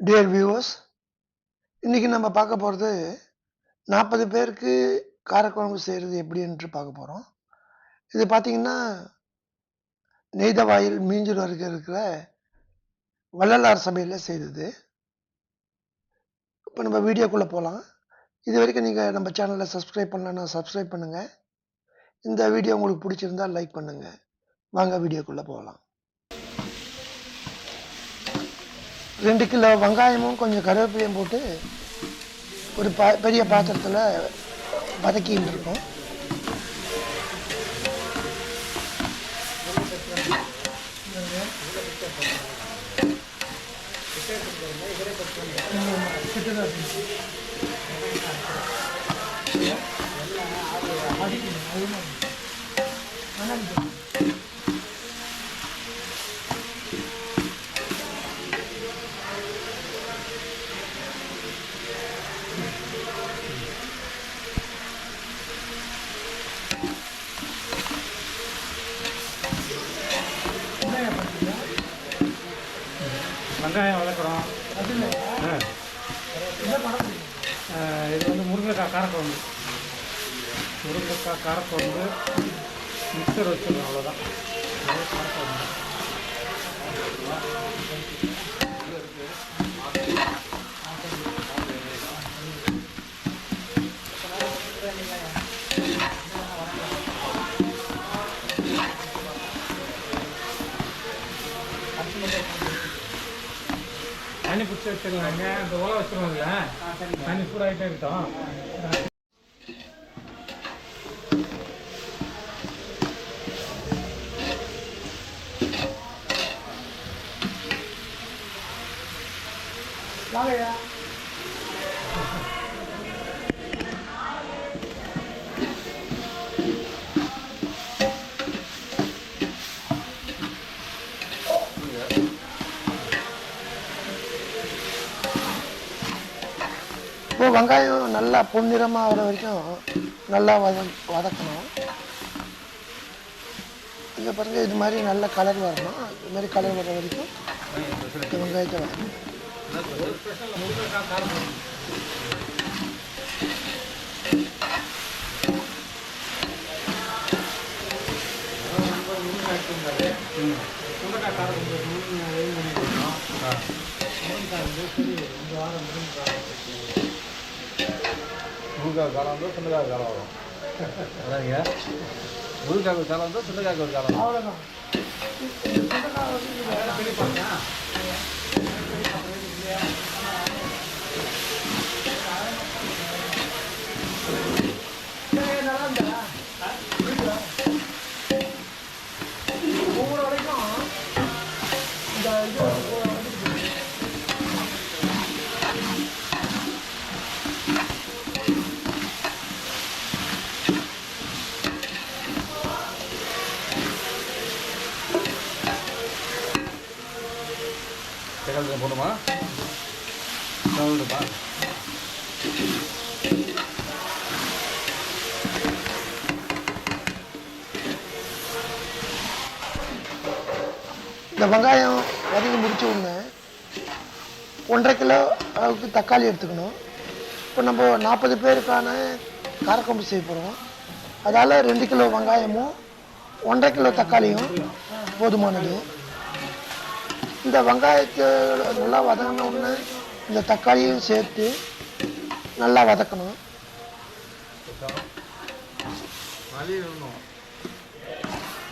Dear viewers, இன்னைக்கு நம்ம பார்க்க போகிறது 40 பேருக்கு காரக்குழம்பு செய்கிறது எப்படின்ட்டு பார்க்க போகிறோம். இது பார்த்தீங்கன்னா நெய்தவாயில் மீஞ்சூர் அருகே இருக்கிற வள்ளலார் சபையில் செய்தது. இப்போ நம்ம வீடியோக்குள்ளே போகலாம். இது வரைக்கும் நீங்கள் நம்ம சேனலை சப்ஸ்கிரைப் பண்ணலன்னா சப்ஸ்கிரைப் பண்ணுங்கள். இந்த வீடியோ உங்களுக்கு பிடிச்சிருந்தா லைக் பண்ணுங்கள். வாங்க வீடியோக்குள்ளே போகலாம். 2 கிலோ வெங்காயமும் கொஞ்சம் கருவேப்பிலையும் போட்டு ஒரு பெரிய பாத்திரத்தில் வதக்கிட்டு இருக்கோம். வெங்காயம் வதக்குறோம். இது வந்து முருங்கைக்காய் காரக்குழம்பு. முருங்கைக்காய் காரக்குழம்பு மிக்சர் வச்சுருக்கோம், அவ்வளோதான். காரக்குழம்பு தண்ணி பிடிச்சி வச்சுருவாங்க. அந்த ஓலை வச்சுருவாங்கல்ல, தண்ணி சூடாகிட்டே இருக்கட்டும். வாங்கய்யா. இப்போ வெங்காயம் நல்லா பொன்னிறமாக ஆகிற வரைக்கும் நல்லா வதக்கணும். இங்கே பாருங்கள், இது மாதிரி நல்ல கலர் வரணும். இது மாதிரி கலர் வர வரைக்கும் இந்த வெங்காயத்தை வதக்கணும். முருங்காய் காலம் வந்து சுண்டக்காய் காலம் வரும். அதாங்க, முருங்காய் காலம் வந்து சுண்டக்காய்க்கு ஒரு காலம். அவ்வளோதான். ஒவ்வொரு வரைக்கும் இந்த இது தக்காளி போடுமா? சொல்லுப்பா. இந்த வெங்காயம் வதக்கி முடிச்ச உடனே 1.5 கிலோ அளவுக்கு தக்காளி எடுத்துக்கணும். இப்போ நம்ம 40 பேருக்கான காரக்குழம்பு செய்ய போகிறோம். அதால் 2 கிலோ வெங்காயமும் 1.5 கிலோ தக்காளியும் போதுமானது. இந்த வெங்காயத்தை நல்லா வதங்கின உடனே இந்த தக்காளியும் சேர்த்து நல்லா வதக்கணும்.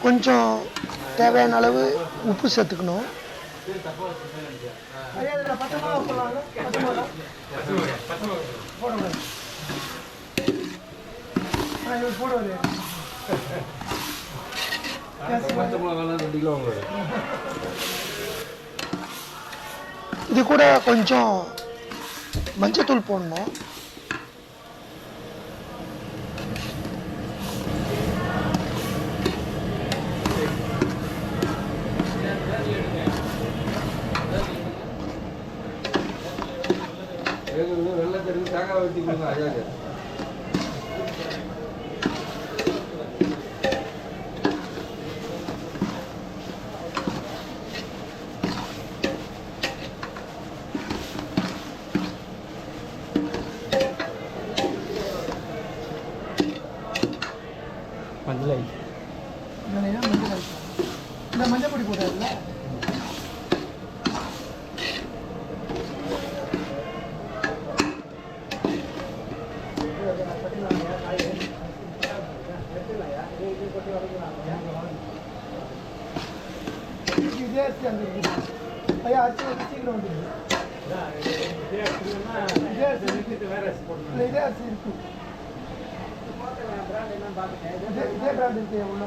கொஞ்சம் தேவையான அளவு உப்பு சேர்த்துக்கணும். இது கூட கொஞ்சம் மஞ்சத்தூள் போடணும். வெள்ளத்திற்கு தேங்காய் வெட்டிக்கணும். அதாவது இல்லையா மஞ்சள் அரைச்சோம். இந்த மஞ்சள் பொடி போட்டாருல்ல இதே அரிசி அந்த ஐயா அரிசி வந்து சீக்கிரம் வந்துடுது. இதே அரிசி இருக்கு. இதே அரிசி இருக்கு. இதே பிராண்ட் இருக்கு உள்ள.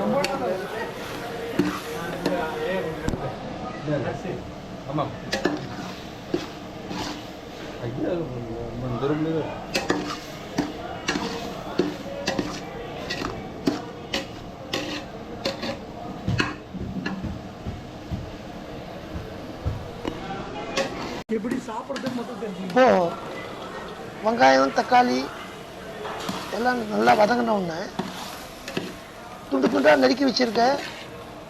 ரொம்ப ஆமாம் ஐயா திரும்ப எப்படி சாப்பிட்றதுக்கு மட்டும் தெரிஞ்சு. இப்போது வெங்காயம் தக்காளி எல்லாம் நல்லா வதங்கின உடனே துண்டு துண்டாக நறுக்கி வச்சுருக்க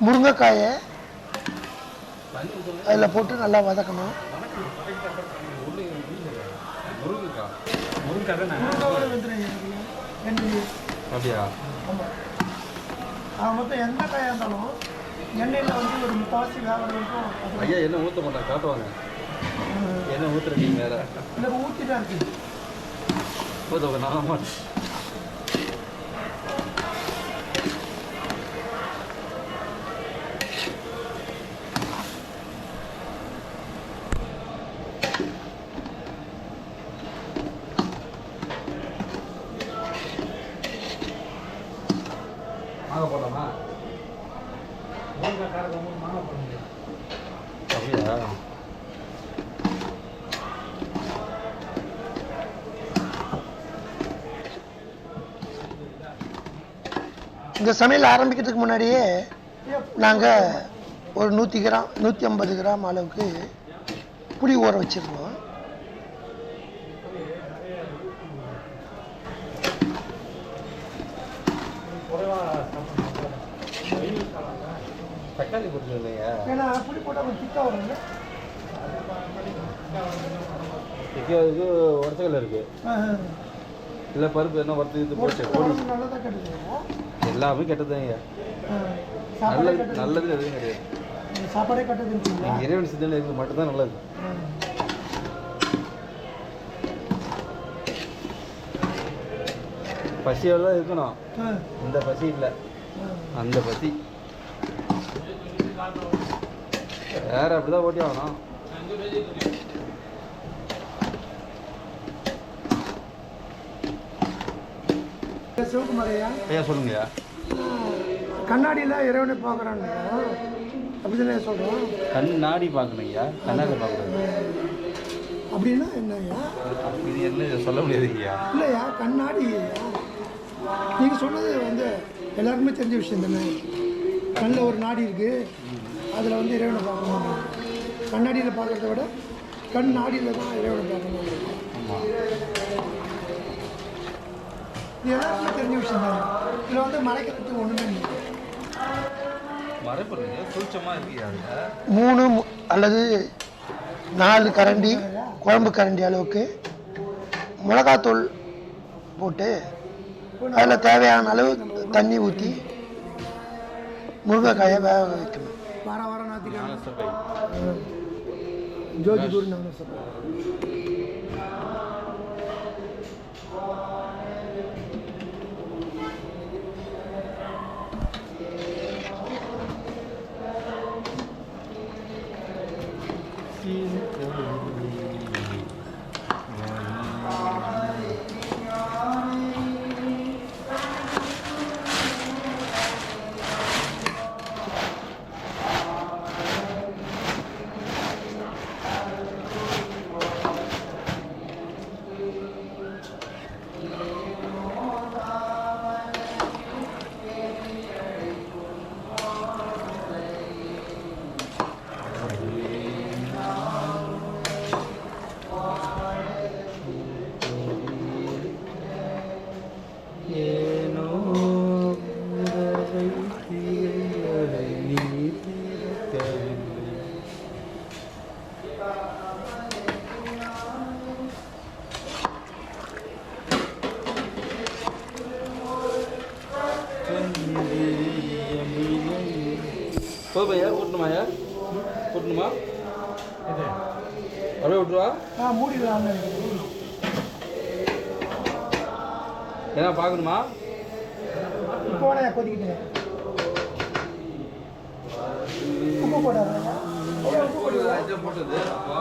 முருங்கைக்காயை அதில் போட்டு நல்லா வதக்கணும். அப்படியா? ஆமாம். மொத்தம் எந்த காயாக இருந்தாலும் எண்ணெயில் வந்து ஒரு முக்கால்வாசி வேக வரைக்கும். ஐயா என்ன ஊற்ற மாட்டேன் காட்டுவாங்க. என்ன ஊற்றுறீங்க வேற? இல்லை ஊற்றி தான் இருக்குது. ஊற்ற நான் மாட்டேன். மாங்காய் போடலாமா? மாங்காய் போட முடியும். அப்படியா? இந்த சமையல் ஆரம்பிக்கிறதுக்கு முன்னாடியே நாங்கள் ஒரு 100 கிராம் 150 கிராம் அளவுக்கு புளி ஊற வச்சிருக்கோம். தக்காளி போட்டு இல்லையா? ஏன்னா புளி போட்டால் கொஞ்சம் திக்காக வருங்க. திக்காவுக்கு உடச்சக்கல்ல இருக்கு. இல்லை பருப்பு என்ன வறுத்து போட்டு போட்டு நல்லதாக கட்டுதுங்க. எல்லாமே கெட்டதுங்க. நல்லது எதுவும் கிடையாது. சாப்பாடே கட்டுது. இறைவன் சிந்தனை இருக்கு மட்டும்தான் நல்லது. பசியோடு தான் இருக்கணும். இந்த பசி இல்லை, அந்த பசி வேற. அப்படிதான் ஓட்டி ஆகணும். சிவகுமாரையா ஐயா சொல்லுங்கய்யா. கண்ணாடியில் இறைவனை பார்க்குறாங்க அப்படிதானே சொல்கிறோம். கண் நாடி பார்க்கணும் ஐயா, கண்ணாடி பார்க்கணும். அப்படின்னா என்னய்யா? இது என்ன சொல்ல முடியாதுங்கய்யா. இல்லையா கண்ணாடி நீங்கள் சொன்னது வந்து எல்லாருக்குமே தெரிஞ்ச விஷயம் தானே. கண்ணில் ஒரு நாடி இருக்குது, அதில் வந்து இறைவனை பார்க்கணும். கண்ணாடியில் பார்க்குறத விட கண் நாடியில் தான் இறைவனை பார்க்கணும். ஆமாம், இது எல்லாருக்குமே தெரிஞ்ச விஷயம் தானே. இதில் வந்து மறைக்கிறதுக்கு ஒன்றுமே இல்லை. மறைப்படுங்க சூட்சமாக இருக்குயா. 3 அல்லது 4 கரண்டி குழம்பு கரண்டி அளவுக்கு மிளகாத்தூள் போட்டு அதில் தேவையான அளவு தண்ணி ஊற்றி முருங்கைக்காயை வேக வைக்கணும். வாரம் ஞாயிற்றுக்கிழமை ஜோதி குரு ஞானசபை. போதுமையா ஊட்டணுமாயா ஊட்டணுமா இது அப்படியே விட்டுருவா மூடிடலாம். ஏன்னா பார்க்கணுமா இப்போ வேணா கொதிக்கிட்டு உப்பு போடாதா? போட்டது அப்போ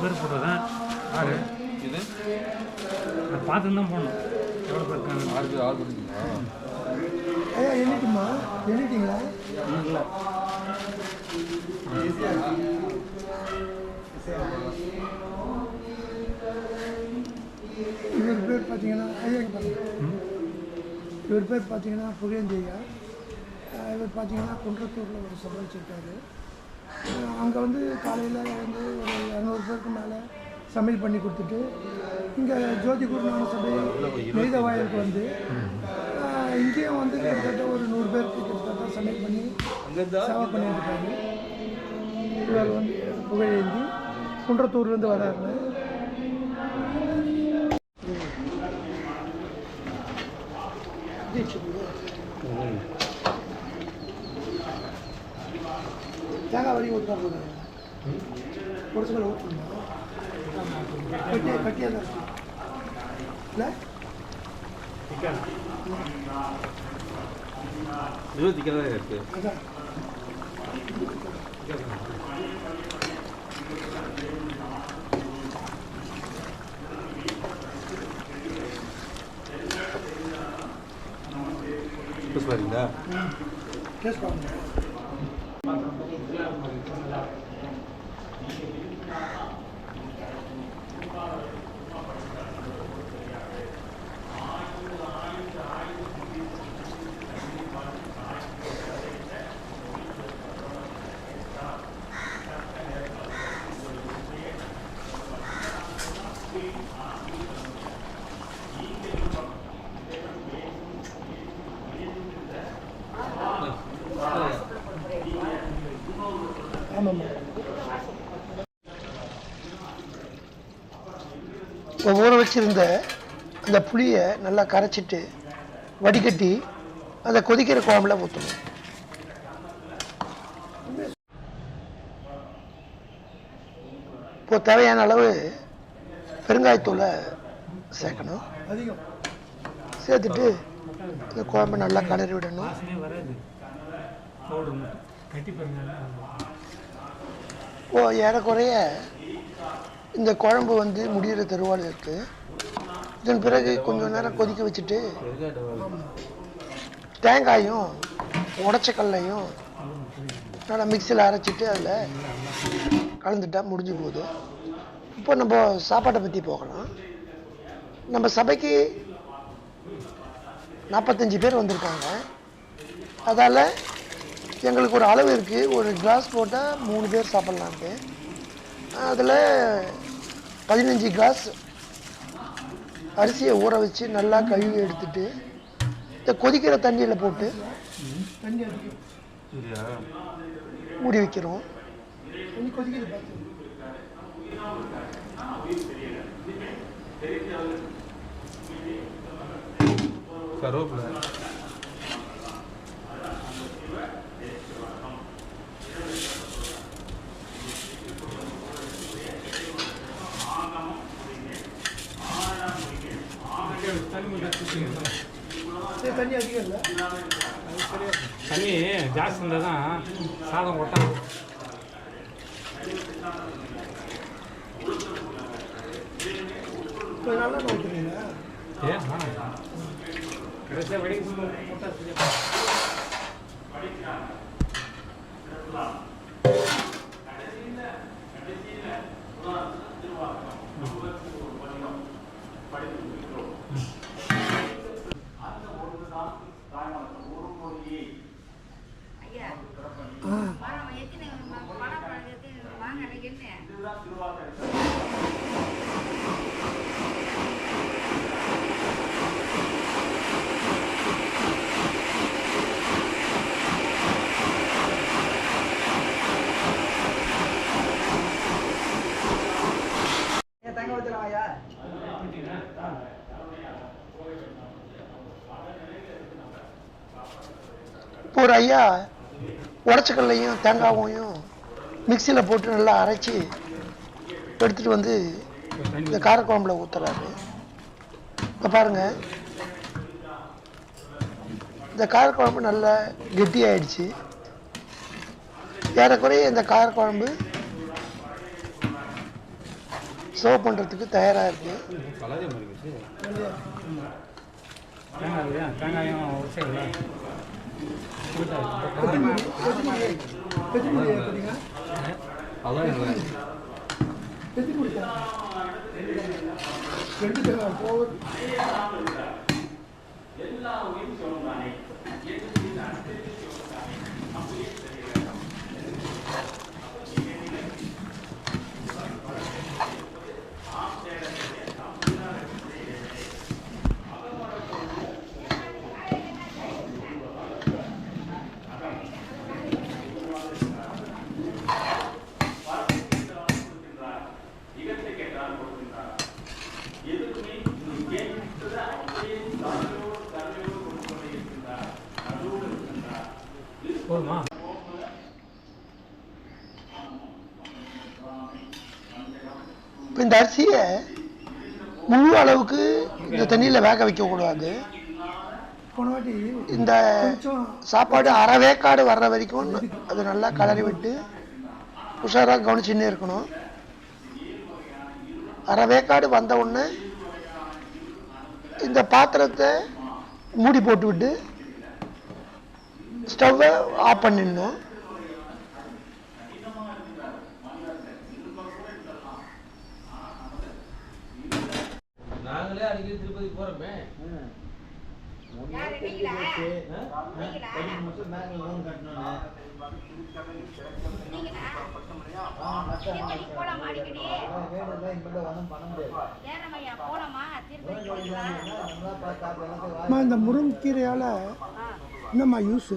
பேர் போட்டதான் ஆறு இது நான் பார்த்து தான் போகணும் எவ்வளோ பேர் இருக்காங்க. 6 பேர் 6 பண்ணிங்களா ஐயா எண்ணிட்டுமா எண்ணிட்டீங்களா? இல்லை இவர் பேர் பார்த்தீங்கன்னா ஐயா இவர் பேர் பார்த்தீங்கன்னா புகழேந்தி ஐயா. இவர் பார்த்தீங்கன்னா குன்றத்தூரில் ஒரு சபை வச்சுருக்காரு. அங்கே வந்து காலையில் வந்து ஒரு 200 பேருக்கு மேலே சமையல் பண்ணி கொடுத்துட்டு இங்கே ஜோதி குருநான சபை நெய்த வாயிலுக்கு வந்து இங்கேயும் வந்து கிட்டத்தட்ட ஒரு 100 பேருக்கு கிட்டத்தட்ட சமையல் பண்ணி சேவை பண்ணியிருக்காரு. இவர் வந்து புகழேந்தி குன்றத்தூர்லேருந்து வராருன்னு. தேங்காய் வரி ஊற்றா போதும் ஒரு சில ஊற்றணும் கட்டியாக தான் இருக்கு இல்லை இருபத்திக்கதான் இருக்கு அதான் பாருங்களா டேஸ்ட் பாருங்க. ஆமாம்மா ஊற வச்சுருந்த அந்த புளியை நல்லா கரைச்சிட்டு வடிகட்டி அதை கொதிக்கிற குழம்புல ஊற்றணும். இப்போ தேவையான அளவு பெருங்காயத்தூளை சேர்க்கணும். அதிகம் சேர்த்துட்டு இந்த குழம்பு நல்லா கிளறி விடணும். வராது கட்டி ஓ ஏறக்குறைய இந்த குழம்பு வந்து முடிகிற தருவாள் இருக்குது. இதன் பிறகு கொஞ்சம் நேரம் கொதிக்க வச்சுட்டு தேங்காயும் உடச்சக்கல்லையும் நல்லா மிக்சியில் அரைச்சிட்டு அதில் கலந்துட்டா முடிஞ்சு போகுது. இப்போ நம்ம சாப்பாட்டை பற்றி போகலாம். நம்ம சபைக்கு 45 பேர் வந்திருக்காங்க. அதால் எங்களுக்கு ஒரு அளவு இருக்குது. ஒரு கிளாஸ் போட்டால் 3 பேர் சாப்பிட்லான்ட்டு. அதில் 15 கிளாஸ் அரிசியை ஊற வச்சு நல்லா கழுவி எடுத்துட்டு இந்த கொதிக்கிற தண்ணியில் போட்டு மூடி வைக்கிறோம். கருவேப்பிலை தண்ணி அதிகம் இல்லை, தண்ணி ஜாஸ்தி இருந்தால் தான் சாதம் கொட்டாது. இப்போ நல்லா ஊற்றுறீங்களா? ஏன் வேணாம், கடைசியாக வெடிக்க முட்டை இப்போ ஒரு ஐயா உடச்சக்கல்லையும் தேங்காவையும் மிக்சியில் போட்டு நல்லா அரைச்சி எடுத்துகிட்டு வந்து இந்த காரக்குழம்புல ஊற்றுறாரு. இப்போ பாருங்கள், இந்த காரக்குழம்பு நல்லா கெட்டியாயிடுச்சு. ஏறக்குறைய இந்த காரக்குழம்பு சர்வ் பண்ணுறதுக்கு தயாராக இருக்குது. கலரே மாதிரி இருக்குது. தேங்காய் இல்லையா, தேங்காயும் உரிச்சிங்களா? அதான் இல்லை போதுமா? இப்போ இந்த அரிசியை முழு அளவுக்கு இந்த தண்ணியில் வேக வைக்கக்கூடாது. இந்த சாப்பாடு அரை வேக்காடு வர்ற வரைக்கும் அது நல்லா கலரி விட்டு உஷாராக கவனிச்சுன்னே இருக்கணும். அரை வேக்காடு வந்த உடனே இந்த பாத்திரத்தை மூடி போட்டு விட்டு ஸ்டவ்வை ஆஃப் பண்ணிடணும். நாங்களே அடிக்கடி திருப்பதி போறோமே. இந்த முருங்கீரையால் என்னம்மா யூஸு?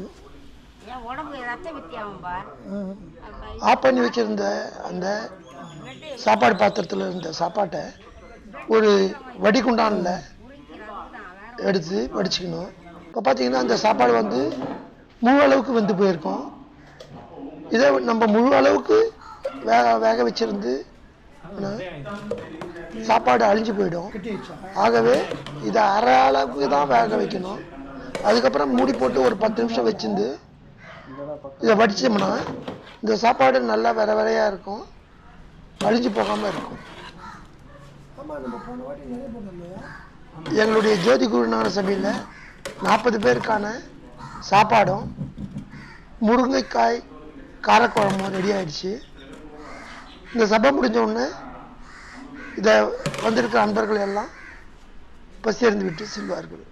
ஆஃப் பண்ணி வச்சிருந்த அந்த சாப்பாடு பாத்திரத்தில் இருந்த சாப்பாட்டை ஒரு வடிகுண்டானில் எடுத்து வடிச்சுக்கணும். இப்போ பார்த்தீங்கன்னா அந்த சாப்பாடு வந்து முழு அளவுக்கு வெந்து போயிருக்கும். இதை நம்ம முழு அளவுக்கு வேக வச்சிருந்து சாப்பாடு அழிஞ்சு போயிடும். ஆகவே இதை அரை அளவுக்கு தான் வேக வைக்கணும். அதுக்கப்புறம் மூடி போட்டு ஒரு 10 நிமிஷம் வச்சிருந்து இதை வடிச்சோம்னா இந்த சாப்பாடு நல்லா வேற வேறையாக இருக்கும், அழிஞ்சு போகாமல் இருக்கும். எங்களுடைய ஜோதி குருநாத சபையில் 40 பேருக்கான சாப்பாடும் முருங்கைக்காய் காரக்குழம்பும் ரெடி ஆயிடுச்சு. இந்த சபை முடிஞ்ச உடனே இதை வந்திருக்கிற அன்பர்கள் எல்லாம் பசியறிந்து விட்டு செல்வார்கள்.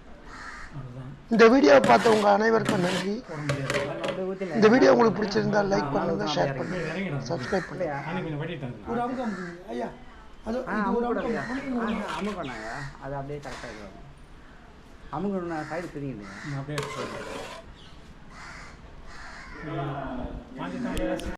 இந்த வீடியோவை பார்த்த உங்கள் அனைவருக்கும் நன்றி. இந்த வீடியோ உங்களுக்கு பிடிச்சிருந்தால் லைக் பண்ணுங்க, ஷேர் பண்ணுங்க, சப்ஸ்கிரைப் பண்ணுங்க. அமுக்கணாங்க அது அப்படியே கரெக்டாக இருக்கும். அமுக்கணும்னா சைடு பிரிங்க அப்படியே